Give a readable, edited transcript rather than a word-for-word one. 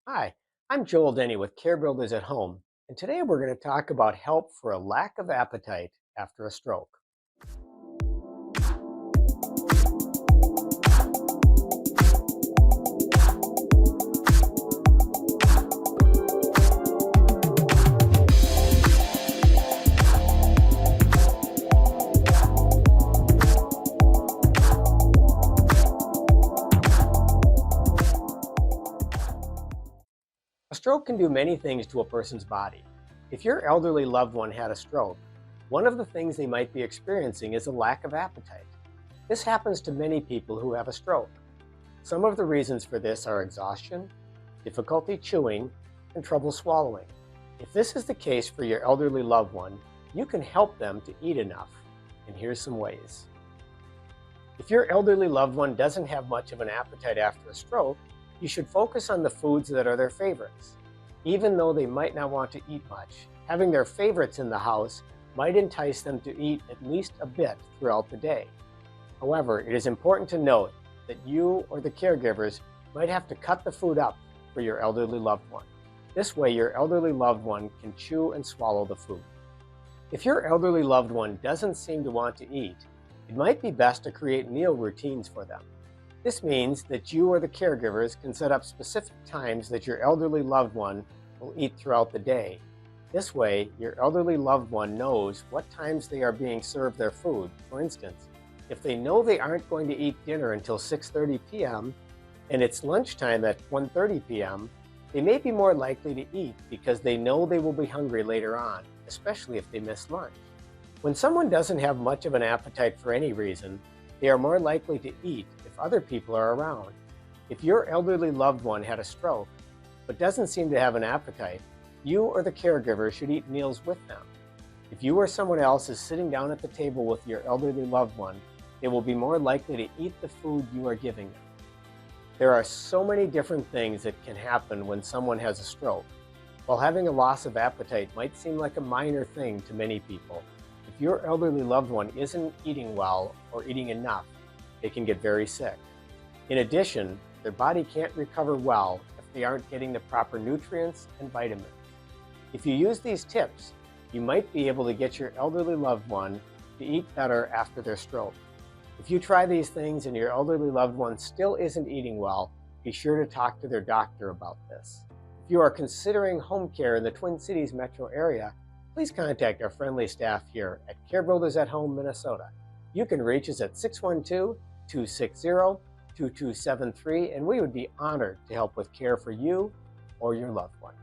Hi, I'm Joel Denny with Care Builders at Home, and today we're going to talk about help for a lack of appetite after a stroke. A stroke can do many things to a person's body. If your elderly loved one had a stroke, one of the things they might be experiencing is a lack of appetite. This happens to many people who have a stroke. Some of the reasons for this are exhaustion, difficulty chewing, and trouble swallowing. If this is the case for your elderly loved one, you can help them to eat enough. And here's some ways. If your elderly loved one doesn't have much of an appetite after a stroke, you should focus on the foods that are their favorites. Even though they might not want to eat much, having their favorites in the house might entice them to eat at least a bit throughout the day. However, it is important to note that you or the caregivers might have to cut the food up for your elderly loved one. This way, your elderly loved one can chew and swallow the food. If your elderly loved one doesn't seem to want to eat, it might be best to create meal routines for them. This means that you or the caregivers can set up specific times that your elderly loved one will eat throughout the day. This way, your elderly loved one knows what times they are being served their food. For instance, if they know they aren't going to eat dinner until 6:30 p.m. and it's lunchtime at 1:30 p.m., they may be more likely to eat because they know they will be hungry later on, especially if they miss lunch. When someone doesn't have much of an appetite for any reason, they are more likely to eat if other people are around. If your elderly loved one had a stroke but doesn't seem to have an appetite, you or the caregiver should eat meals with them. If you or someone else is sitting down at the table with your elderly loved one, they will be more likely to eat the food you are giving them. There are so many different things that can happen when someone has a stroke. While having a loss of appetite might seem like a minor thing to many people, if your elderly loved one isn't eating well or eating enough, they can get very sick. In addition, their body can't recover well if they aren't getting the proper nutrients and vitamins. If you use these tips, you might be able to get your elderly loved one to eat better after their stroke. If you try these things and your elderly loved one still isn't eating well, be sure to talk to their doctor about this. If you are considering home care in the Twin Cities metro area, please contact our friendly staff here at Care Builders at Home, Minnesota. You can reach us at 612-260-2273, and we would be honored to help with care for you or your loved one.